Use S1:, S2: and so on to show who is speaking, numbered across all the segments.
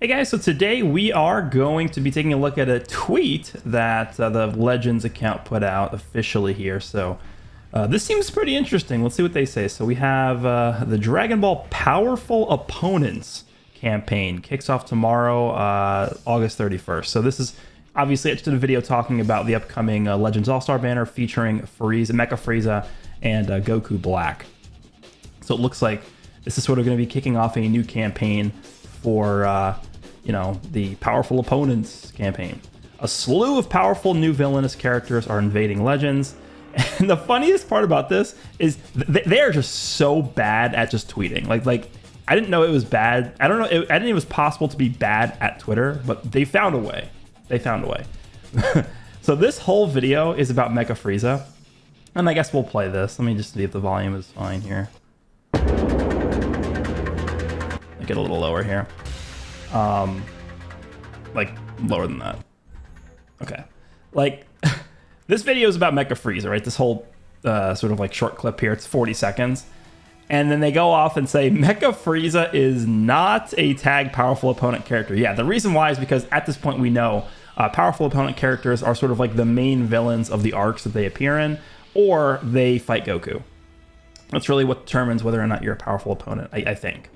S1: Hey guys, so today we are going to be taking a look at a tweet that the Legends account put out officially here. So this seems pretty interesting. Let's see what they say. So we have the Dragon Ball Powerful Opponents campaign kicks off tomorrow, August 31st. So this is obviously I just did a video talking about the upcoming Legends All-Star banner featuring Frieza, Mecha Frieza, and Goku Black. So it looks like this is sort of going to be kicking off a new campaign for, you know, the Powerful Opponents campaign. A slew of powerful new villainous characters are invading Legends. And the funniest part about this is they are just so bad at just tweeting. Like I didn't know it was bad. I don't know. I didn't think it was possible to be bad at Twitter, but they found a way. They found a way. So this whole video is about Mecha Frieza. And I guess we'll play this. Let me just see if the volume is fine here. Get a little lower here. Like lower than that. Okay. Like this video is about Mecha Frieza, right? This whole sort of like short clip here, it's 40 seconds. And then they go off and say Mecha Frieza is not a tag powerful opponent character. Yeah, the reason why is because at this point we know powerful opponent characters are sort of like the main villains of the arcs that they appear in, or they fight Goku. That's really what determines whether or not you're a powerful opponent, I think.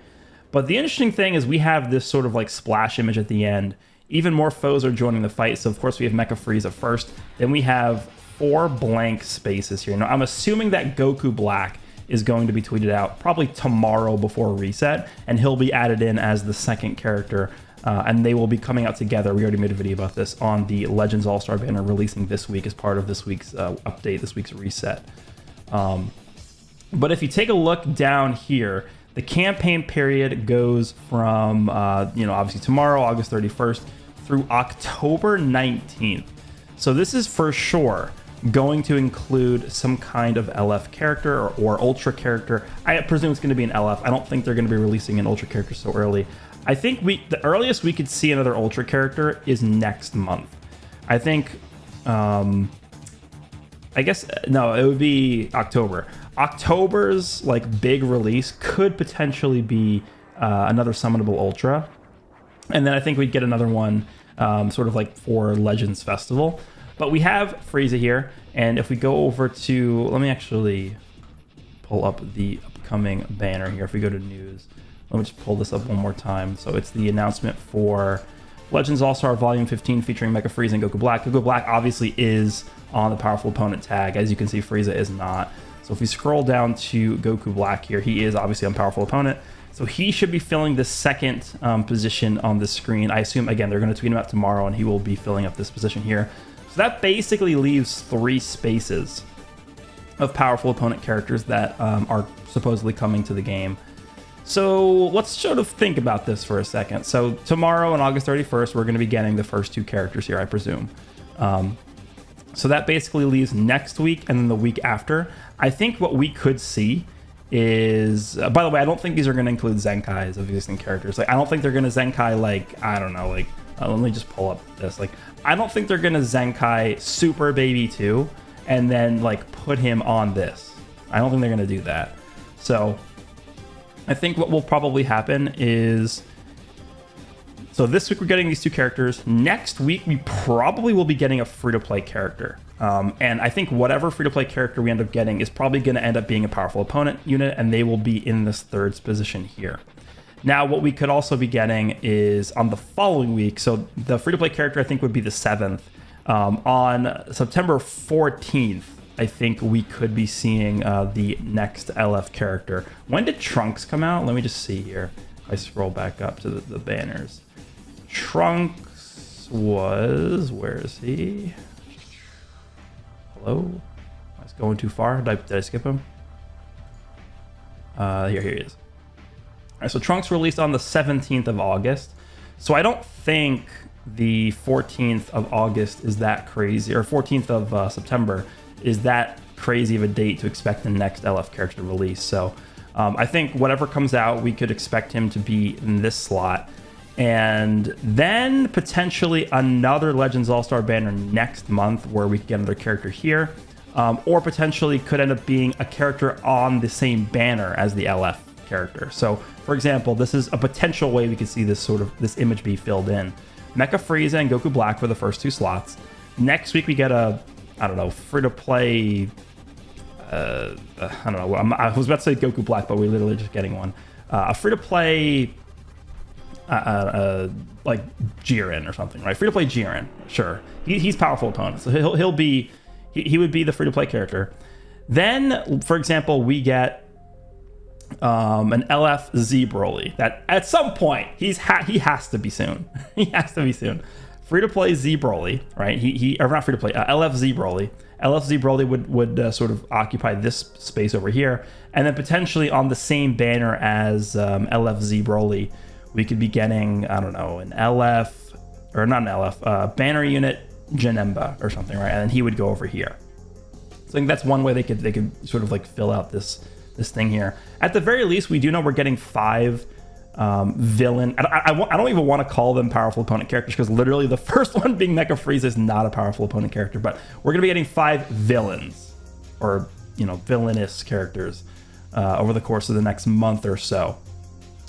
S1: But the interesting thing is we have this sort of like splash image at the end. Even more foes are joining the fight. So of course we have Mecha Frieza first. Then we have 4 blank spaces here. Now I'm assuming that Goku Black is going to be tweeted out probably tomorrow before reset. And he'll be added in as the second character. And they will be coming out together. We already made a video about this on the Legends All-Star banner releasing this week as part of this week's update, this week's reset. But if you take a look down here, the campaign period goes from, you know, obviously tomorrow, August 31st, through October 19th. So this is for sure going to include some kind of LF character or Ultra character. I presume it's going to be an LF. I don't think they're going to be releasing an Ultra character so early. I think the earliest we could see another Ultra character is next month. I think, I guess, no, it would be October. October's like big release could potentially be another summonable Ultra, and then I think we'd get another one sort of like for Legends Festival. But we have Frieza here, and if we go over to, let me actually pull up the upcoming banner here. If we go to news, let me just pull this up one more time. So it's the announcement for Legends All-Star Volume 15 featuring Mecha Frieza and Goku Black. Goku Black obviously is on the Powerful Opponent tag. As you can see, Frieza is not. So if we scroll down to Goku Black here, he is obviously on Powerful Opponent. So he should be filling the second position on the screen. I assume, again, they're going to tweet him out tomorrow, and he will be filling up this position here. So that basically leaves 3 spaces of Powerful Opponent characters that are supposedly coming to the game. So let's sort of think about this for a second. So tomorrow on August 31st, we're going to be getting the first 2 characters here, I presume. So that basically leaves next week and then the week after. I think what we could see is, by the way, I don't think these are going to include Zenkai as existing characters. Like, I don't think they're going to Zenkai, like, I don't know, like, let me just pull up this. Like, I don't think they're going to Zenkai Super Baby 2 and then, like, put him on this. I don't think they're going to do that. So I think what will probably happen is, so this week we're getting these 2 characters. Next week we probably will be getting a free-to-play character. And I think whatever free-to-play character we end up getting is probably going to end up being a Powerful Opponent unit, and they will be in this 3rd position here. Now, what we could also be getting is on the following week, so the free-to-play character I think would be the 7th. On September 14th, I think we could be seeing the next LF character. When did Trunks come out? Let me just see here. I scroll back up to the banners. Trunks was, where is he? Hello? I was going too far. Did I skip him? Here he is. All right, so Trunks released on the 17th of August. So I don't think the 14th of August is that crazy, or 14th of September is that crazy of a date to expect the next LF character to release. So I think whatever comes out, we could expect him to be in this slot. And then potentially another Legends All-Star banner next month where we get another character here. Or potentially could end up being a character on the same banner as the LF character. So, for example, this is a potential way we could see this image be filled in. Mecha Frieza and Goku Black for the first 2 slots. Next week we get a, I don't know, free-to-play. I don't know. I was about to say Goku Black, but we're literally just getting one. A free-to-play, like Jiren or something, right? Free-to-play Jiren, sure. He's powerful opponent, so he would be the free-to-play character. Then, for example, we get an LF Z Broly that at some point he has to be soon. He has to be soon. Free to play Z Broly, right? Or not free to play. LF Z Broly. LF Z Broly would sort of occupy this space over here, and then potentially on the same banner as LF Z Broly, we could be getting, I don't know, an LF or not an LF banner unit Janemba or something, right? And then he would go over here. So I think that's one way they could sort of like fill out this thing here. At the very least, we do know we're getting 5 villain. I don't even want to call them powerful opponent characters, because literally the first one being Mecha Frieza is not a powerful opponent character, but we're going to be getting 5 villains, or, you know, villainous characters over the course of the next month or so,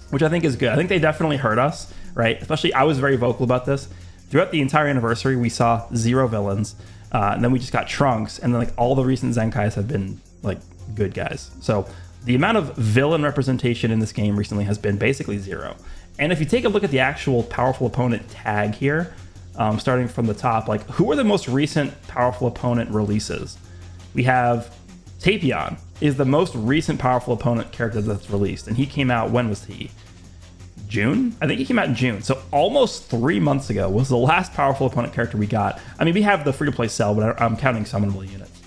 S1: which I think is good. I think they definitely hurt us, right? Especially, I was very vocal about this. Throughout the entire anniversary, we saw 0 villains, and then we just got Trunks, and then like all the recent Zenkais have been like good guys. So the amount of villain representation in this game recently has been basically 0. And if you take a look at the actual powerful opponent tag here, starting from the top, like who are the most recent powerful opponent releases? We have Tapion is the most recent powerful opponent character that's released, and he came out, when was he? June? I think he came out in June. So almost 3 months ago was the last powerful opponent character we got. I mean, we have the free-to-play cell, but I'm counting summonable units.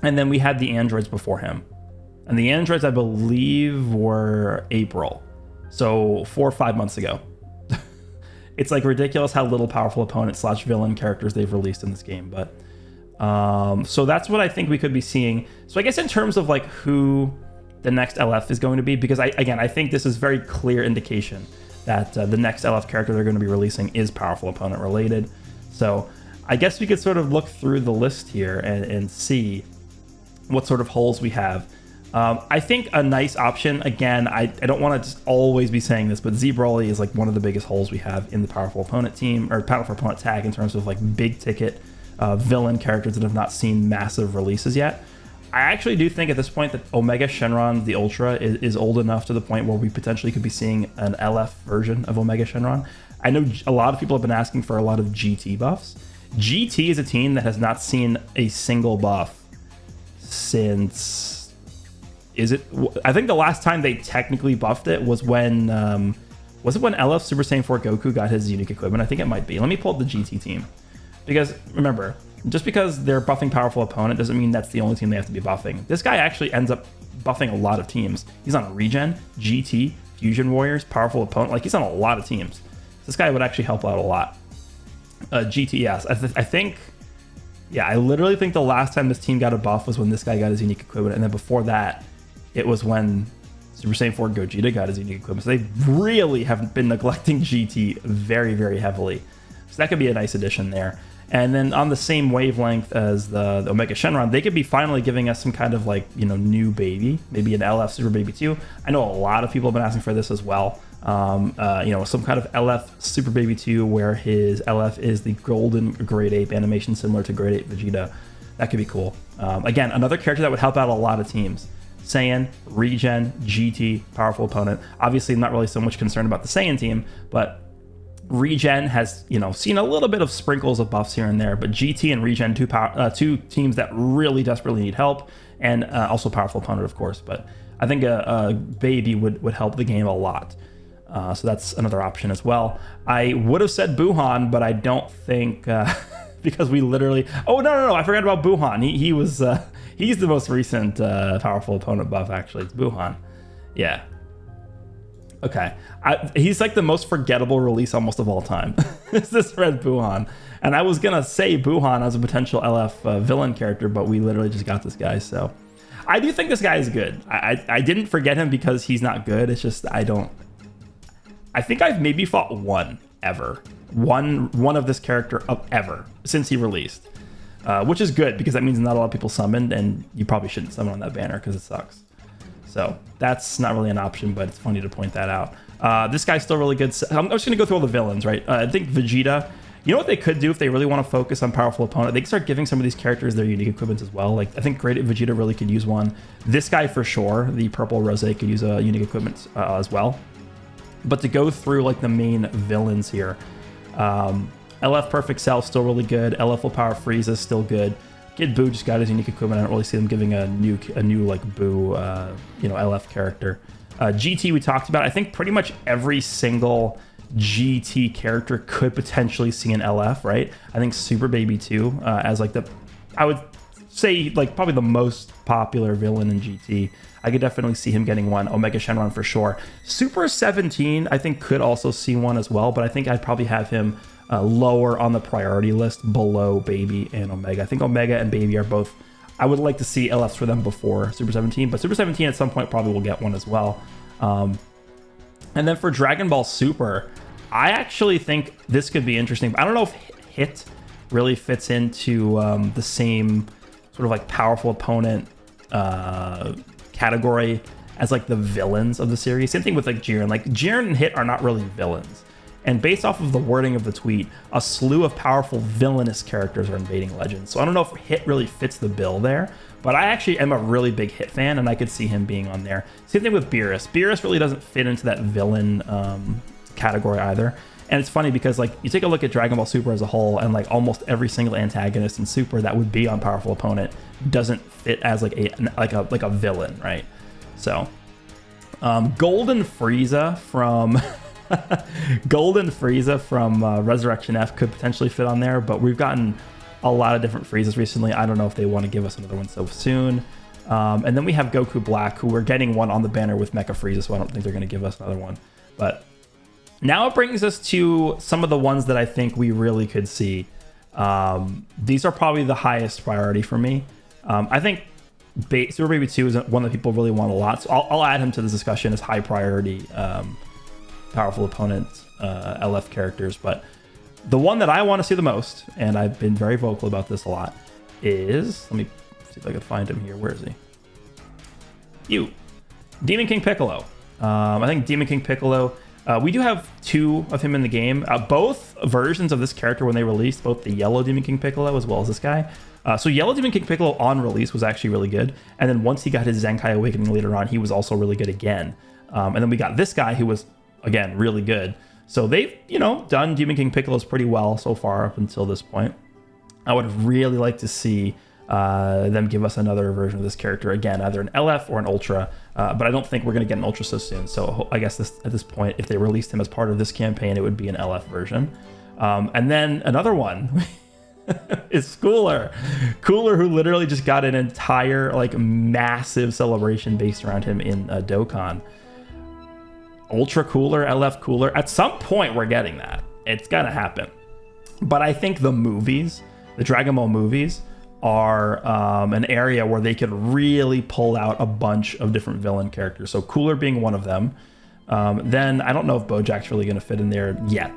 S1: And then we had the androids before him. And the androids, I believe, were April. So 4 or 5 months ago. It's like ridiculous how little powerful opponent / villain characters they've released in this game. But so that's what I think we could be seeing. So I guess in terms of like who the next LF is going to be, because I think this is very clear indication that the next LF character they're going to be releasing is powerful opponent related. So I guess we could sort of look through the list here and see what sort of holes we have. I think a nice option, again, I don't want to just always be saying this, but Z Broly is like one of the biggest holes we have in the powerful opponent team, or powerful opponent tag, in terms of like big ticket villain characters that have not seen massive releases yet. I actually do think at this point that Omega Shenron, the Ultra, is old enough to the point where we potentially could be seeing an LF version of Omega Shenron. I know a lot of people have been asking for a lot of GT buffs. GT is a team that has not seen a single buff since... I think the last time they technically buffed it was when... was it when LF Super Saiyan 4 Goku got his unique equipment? I think it might be. Let me pull up the GT team. Because, remember, just because they're buffing powerful opponent doesn't mean that's the only team they have to be buffing. This guy actually ends up buffing a lot of teams. He's on Regen, GT, Fusion Warriors, powerful opponent. Like, he's on a lot of teams. This guy would actually help out a lot. GT, yes. I think... Yeah, I literally think the last time this team got a buff was when this guy got his unique equipment. And then before that, it was when Super Saiyan 4 Gogeta got his unique equipment. So they really have been neglecting GT very, very heavily. So that could be a nice addition there. And then on the same wavelength as the Omega Shenron, they could be finally giving us some kind of like, you know, new baby, maybe an LF Super Baby 2. I know a lot of people have been asking for this as well. You know, some kind of LF Super Baby 2 where his LF is the golden Grade Ape animation similar to Grade 8 Vegeta. That could be cool. Again, another character that would help out a lot of teams. Saiyan, Regen, GT, powerful opponent. Obviously, I'm not really so much concerned about the Saiyan team, but Regen has, you know, seen a little bit of sprinkles of buffs here and there, but GT and Regen, two teams that really desperately need help, and also powerful opponent, of course. But I think a baby would help the game a lot. So that's another option as well. I would have said Buhan, but I don't think because we literally. Oh no! I forgot about Buhan. He was he's the most recent powerful opponent buff. Actually, it's Buhan. Yeah. Okay, he's like the most forgettable release almost of all time. It's this red Buhan. And I was gonna say Buhan as a potential LF villain character, but we literally just got this guy. So I do think this guy is good. I didn't forget him because he's not good. It's just I think I've maybe fought one of this character ever since he released, which is good because that means not a lot of people summoned, and you probably shouldn't summon on that banner because it sucks. So that's not really an option, but it's funny to point that out. This guy's still really good. I'm just going to go through all the villains, right? I think Vegeta, you know what they could do if they really want to focus on powerful opponent? They could start giving some of these characters their unique equipments as well. Like, I think Great Vegeta really could use one. This guy for sure, the purple Rose, could use a unique equipment as well. But to go through like the main villains here, LF Perfect Cell still really good. LF Full Power Frieza still good. Kid Buu just got his unique equipment. I don't really see them giving a new like Buu, LF character. GT we talked about. I think pretty much every single GT character could potentially see an LF, right? I think Super Baby 2 as like I would say like probably the most popular villain in GT. I could definitely see him getting one. Omega Shenron for sure. Super 17 I think could also see one as well, but I think I'd probably have him lower on the priority list below Baby and Omega. I think Omega and Baby are both, I would like to see LFs for them before Super 17, but Super 17 at some point probably will get one as well. And then for Dragon Ball Super, I actually think this could be interesting. I don't know if Hit really fits into the same sort of like powerful opponent category as like the villains of the series. Same thing with like Jiren. Like Jiren and Hit are not really villains. And based off of the wording of the tweet, a slew of powerful villainous characters are invading Legends. So I don't know if Hit really fits the bill there, but I actually am a really big Hit fan, and I could see him being on there. Same thing with Beerus. Beerus really doesn't fit into that villain category either. And it's funny because like you take a look at Dragon Ball Super as a whole, and like almost every single antagonist in Super that would be on powerful opponent doesn't fit as like a villain, right? So Golden Frieza from Resurrection F could potentially fit on there, but we've gotten a lot of different Friezas recently. I don't know if they want to give us another one so soon. And then we have Goku Black, who we're getting one on the banner with Mecha Frieza, so I don't think they're going to give us another one. But now it brings us to some of the ones that I think we really could see. These are probably the highest priority for me. I think Super Baby 2 is one that people really want a lot, so I'll add him to this discussion as high priority powerful opponent LF characters. But the one that I want to see the most, and I've been very vocal about this a lot, is, let me see if I can find him here. Where is he? Demon King Piccolo. I think Demon King Piccolo, we do have two of him in the game. Both versions of this character when they released, both the yellow Demon King Piccolo as well as this guy. So yellow Demon King Piccolo on release was actually really good. And then once he got his Zenkai Awakening later on, he was also really good again. And then we got this guy who was, again, really good. So they've, done Demon King Piccolo's pretty well so far up until this point. I would really like to see them give us another version of this character again, either an LF or an Ultra. But I don't think we're going to get an Ultra so soon. So I guess at this point, if they released him as part of this campaign, it would be an LF version. And then another one is Cooler. Cooler, who literally just got an entire like massive celebration based around him in Dokkan. Ultra Cooler, LF Cooler. At some point, we're getting that. It's going to happen. But I think the movies, the Dragon Ball movies, are an area where they could really pull out a bunch of different villain characters. So Cooler being one of them. Then I don't know if Bojack's really going to fit in there yet.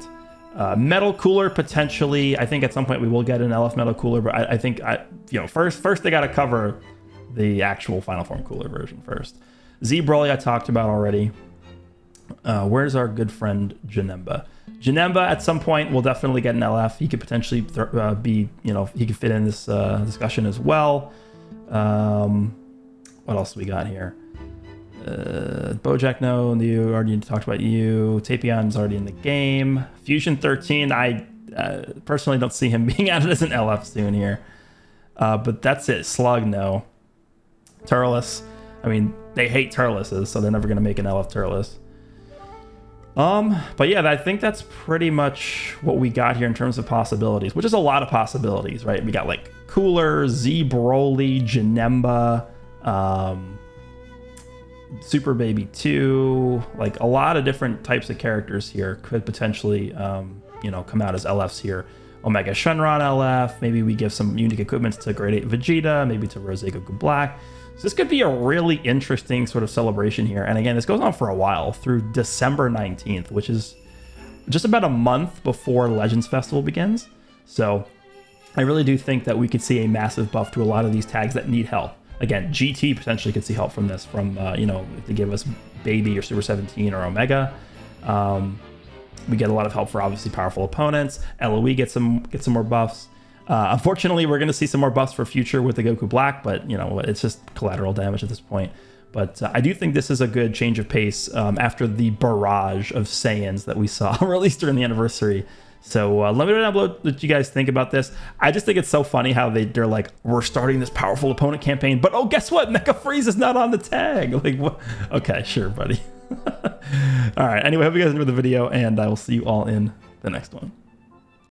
S1: Metal Cooler, potentially. I think at some point we will get an LF Metal Cooler, but I think first they got to cover the actual Final Form Cooler version first. Z Broly I talked about already. Where's our good friend Janemba? Janemba at some point will definitely get an LF. He could potentially be, he could fit in this discussion as well. What else do we got here? Bojack, no, you already talked about you. Tapion's already in the game. Fusion 13, I personally don't see him being added as an LF soon here. But that's it. Slug, no. Turles, I mean, they hate Turleses, so they're never going to make an LF Turles. But yeah, I think that's pretty much what we got here in terms of possibilities, which is a lot of possibilities, right? We got like Cooler, Z Broly, Janemba, Super Baby 2, like a lot of different types of characters here could potentially, come out as LFs here. Omega Shenron LF, maybe we give some unique equipments to Grade 8 Vegeta, maybe to Rose Goku Black. So this could be a really interesting sort of celebration here. And again, this goes on for a while through December 19th, which is just about a month before Legends Festival begins. So I really do think that we could see a massive buff to a lot of these tags that need help. Again, GT potentially could see help from this, from you know, if they give us Baby or Super 17 or Omega. We get a lot of help for obviously powerful opponents. LOE gets some more buffs. Unfortunately, we're going to see some more buffs for future with the Goku Black, but you know, it's just collateral damage at this point. But I do think this is a good change of pace after the barrage of Saiyans that we saw released during the anniversary. So let me know down below what you guys think about this. I just think it's so funny how they're like, we're starting this powerful opponent campaign, but oh, guess what? Mecha Frieza's not on the tag. Like, what? Okay, sure, buddy. All right. Anyway, hope you guys enjoyed the video, and I will see you all in the next one.